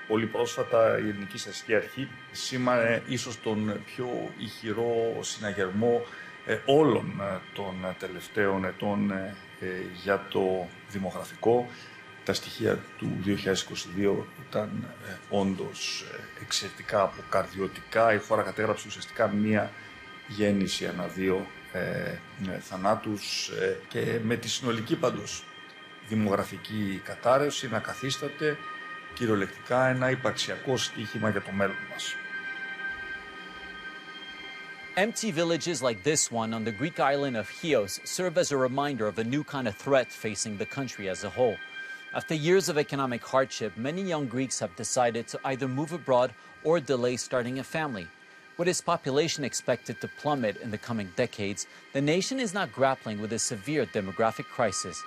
Πολύ πρόσφατα η Ελληνική Στατιστική Αρχή σήμανε ίσως τον πιο ηχηρό συναγερμό όλων των τελευταίων ετών για το δημογραφικό. Τα στοιχεία του 2022 ήταν όντως εξαιρετικά αποκαρδιωτικά. Η χώρα κατέγραψε ουσιαστικά μία γέννηση ανά 2 θανάτους και με τη συνολική πάντως δημογραφική κατάρρευση να καθίσταται κυριολεκτικά ένα υπαρξιακό στοίχημα για το μέλλον μας. Empty villages like this one on the Greek island of Chios serve as a reminder of a new kind of threat facing the country as a whole. After years of economic hardship, many young Greeks have decided to either move abroad or delay starting a family. With its population expected to plummet in the coming decades, the nation is now grappling with a severe demographic crisis.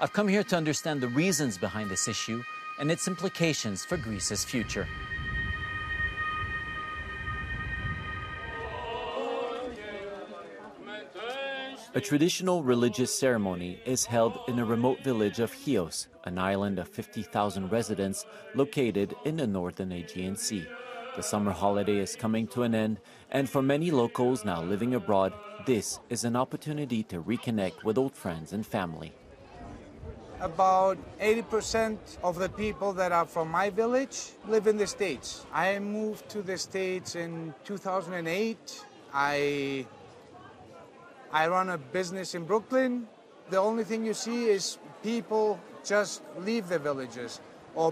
I've come here to understand the reasons behind this issue and its implications for Greece's future. A traditional religious ceremony is held in a remote village of Chios, an island of 50,000 residents located in the northern Aegean Sea. The summer holiday is coming to an end, and for many locals now living abroad, this is an opportunity to reconnect with old friends and family. About 80% of the people that are from my village live in the States. I moved to the States in 2008. I run a business in Brooklyn. The only thing you see is people just leave the villages, or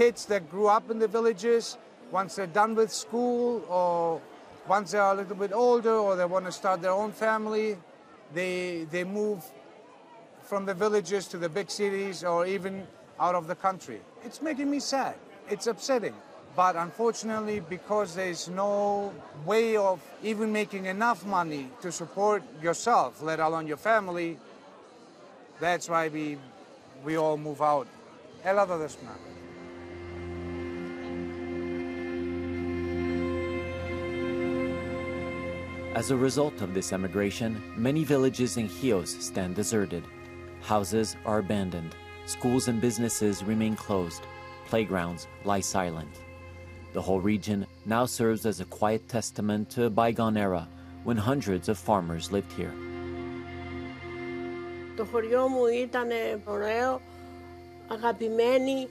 kids that grew up in the villages, once they're done with school, or once they're a little bit older, or they want to start their own family, they move from the villages to the big cities, or even out of the country. It's making me sad. It's upsetting. But unfortunately, because there's no way of even making enough money to support yourself, let alone your family, that's why we all move out. Ελλάδα δεσμά. As a result of this emigration, many villages in Chios stand deserted. Houses are abandoned. Schools and businesses remain closed. Playgrounds lie silent. The whole region now serves as a quiet testament to a bygone era when hundreds of farmers lived here. Το χωριό μου ήταν ωραίο, αγαπημένοι,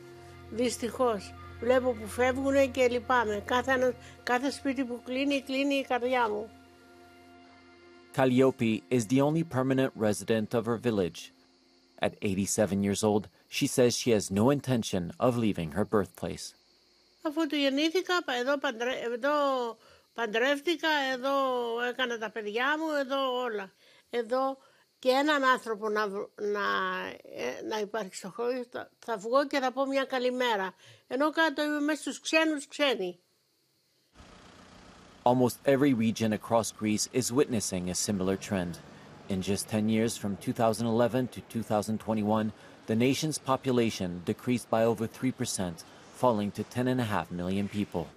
δυστυχώς. Βλέπω που φεύγουν και λυπάμαι. Κάθε σπίτι που κλείνει, κλείνει η καρδιά μου. Calliope is the only permanent resident of her village. At 87 years old, she says she has no intention of leaving her birthplace. Αφού του γεννήθηκα, εδώ παντρεύτηκα, εδώ έκανα τα παιδιά μου, εδώ όλα. Εδώ και έναν άνθρωπο να υπάρχει στο χώρο, θα βγω και θα πω μια καλημέρα. Ενώ κάτω είμαι μέσα στους ξένους ξένοι. Almost every region across Greece is witnessing a similar trend. In just 10 years, from 2011 to 2021, the nation's population decreased by over 3%, falling to 10.5 million people.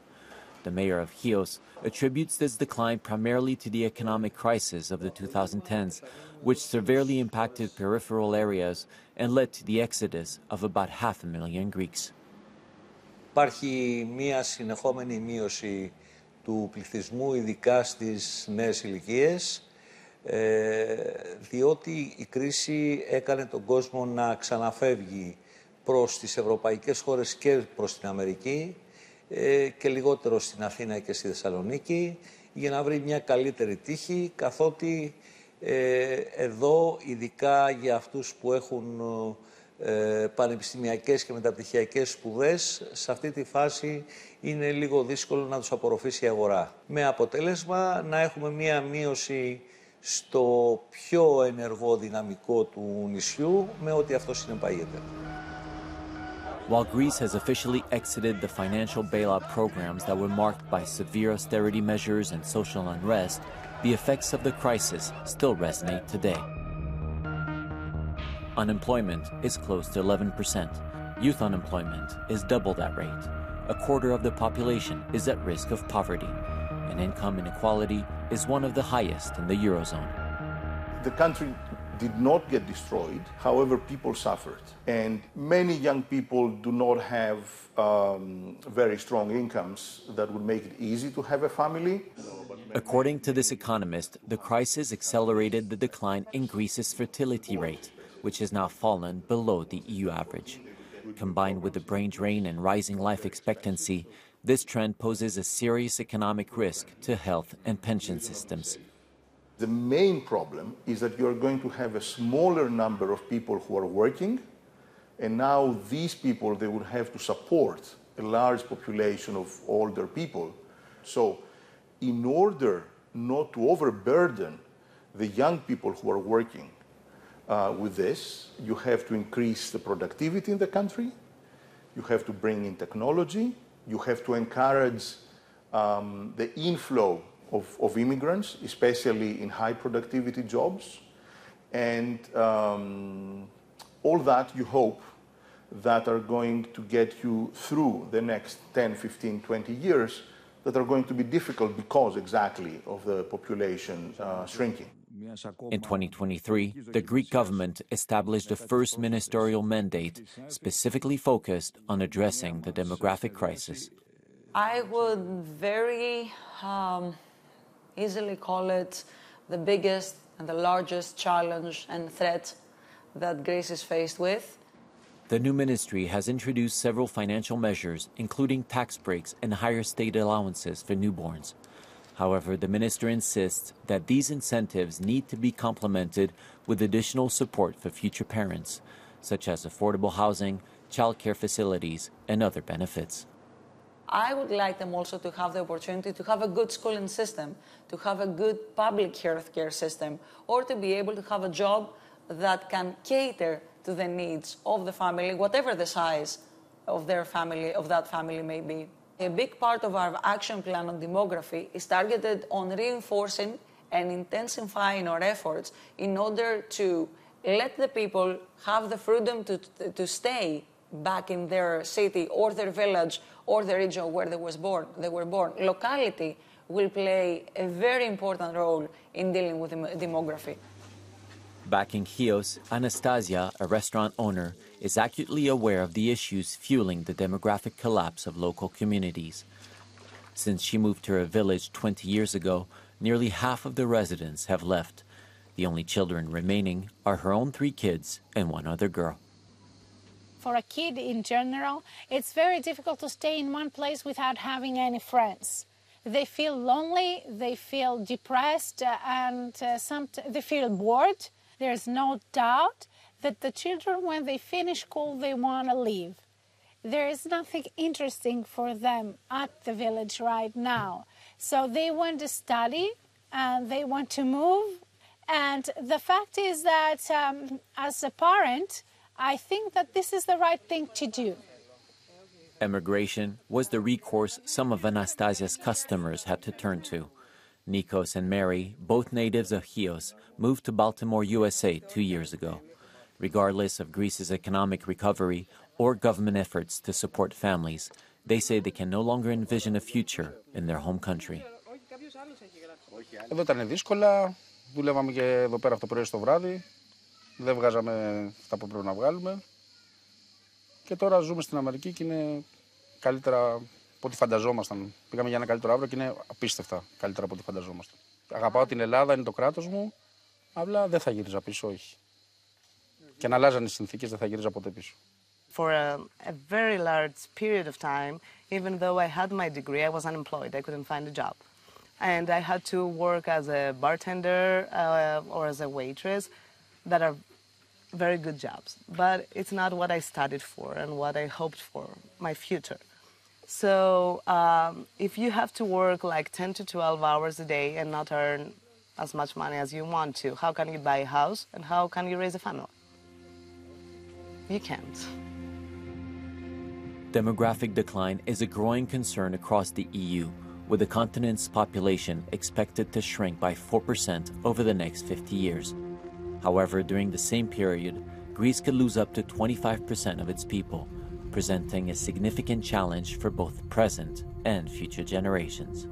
The mayor of Chios attributes this decline primarily to the economic crisis of the 2010s, which severely impacted peripheral areas and led to the exodus of about 500,000 Greeks. Υπάρχει μια συνεχόμενη μείωση του πληθυσμού, ειδικά στις νέες ηλικίες, διότι η κρίση έκανε τον κόσμο να ξαναφεύγει προς τις ευρωπαϊκές χώρες και προς την Αμερική και λιγότερο στην Αθήνα και στη Θεσσαλονίκη για να βρει μια καλύτερη τύχη, καθότι εδώ, ειδικά για αυτούς που έχουν πανεπιστημιακές και μεταπτυχιακές σπουδές, σε αυτή τη φάση είναι λίγο δύσκολο να τους απορροφήσει η αγορά. Με αποτέλεσμα να έχουμε μία μείωση στο πιο ενεργό δυναμικό του νησιού, με ό,τι αυτό συνεπάγεται. While Greece has officially exited the financial bailout programs that were marked by severe austerity measures and social unrest, the effects of the crisis still resonate today. Unemployment is close to 11%. Youth unemployment is double that rate. A quarter of the population is at risk of poverty, and income inequality is one of the highest in the Eurozone. The country did not get destroyed. However, people suffered. And many young people do not have very strong incomes that would make it easy to have a family. According to this economist, the crisis accelerated the decline in Greece's fertility rate, which has now fallen below the EU average. Combined with the brain drain and rising life expectancy, this trend poses a serious economic risk to health and pension systems. The main problem is that you're going to have a smaller number of people who are working, and now these people, they would have to support a large population of older people. So in order not to overburden the young people who are working with this, you have to increase the productivity in the country, you have to bring in technology, you have to encourage the inflow of immigrants, especially in high productivity jobs. And all that you hope that are going to get you through the next 10, 15, 20 years that are going to be difficult because exactly of the population shrinking. In 2023, the Greek government established a first ministerial mandate specifically focused on addressing the demographic crisis. I would very easily call it the biggest and the largest challenge and threat that Greece is faced with. The new ministry has introduced several financial measures, including tax breaks and higher state allowances for newborns. However, the minister insists that these incentives need to be complemented with additional support for future parents, such as affordable housing, childcare facilities, and other benefits. I would like them also to have the opportunity to have a good schooling system, to have a good public health care system, or to be able to have a job that can cater to the needs of the family, whatever the size of their family, of that family may be. A big part of our action plan on demography is targeted on reinforcing and intensifying our efforts in order to let the people have the freedom to stay back in their city or their village or the region where they were born. Locality will play a very important role in dealing with demography. Back in Chios, Anastasia, a restaurant owner, is acutely aware of the issues fueling the demographic collapse of local communities. Since she moved to her village 20 years ago, nearly half of the residents have left. The only children remaining are her own 3 kids and 1 other girl. For a kid in general, it's very difficult to stay in one place without having any friends. They feel lonely, they feel depressed, and they feel bored. There's no doubt that the children, when they finish school, they want to leave. There is nothing interesting for them at the village right now. So they want to study and they want to move. And the fact is that as a parent, I think that this is the right thing to do. Emigration was the recourse some of Anastasia's customers had to turn to. Nikos and Mary, both natives of Chios, moved to Baltimore, USA 2 years ago. Regardless of Greece's economic recovery or government efforts to support families, they say they can no longer envision a future in their home country. Εδώ ήταν δύσκολα, δουλεύαμε και εδώ πέρα από το πρωί στο βράδυ, δεν βγάζαμε αυτά που πρέπει να βγάλουμε και τώρα ζούμε στην Αμερική και είναι καλύτερα από ό,τι φανταζόμασταν. Πήγαμε για ένα καλύτερο αύριο και είναι απίστευτα καλύτερα από ό,τι φανταζόμασταν. Αγαπάω την Ελλάδα, είναι το κράτος μου, απλά δεν θα γύριζα πίσω, όχι. Και να αλλάζαν οι συνθήκες, δεν θα γύριζα ποτέ πίσω. For a very large period of time, even though I had my degree, I was unemployed. I couldn't find a job. And I had to work as a bartender or as a waitress that are very good jobs. But it's not what I studied for and what I hoped for, my future. So if you have to work like 10 to 12 hours a day and not earn as much money as you want to, how can you buy a house and how can you raise a family? You can't. Demographic decline is a growing concern across the EU, with the continent's population expected to shrink by 4% over the next 50 years. However, during the same period, Greece could lose up to 25% of its people, presenting a significant challenge for both present and future generations.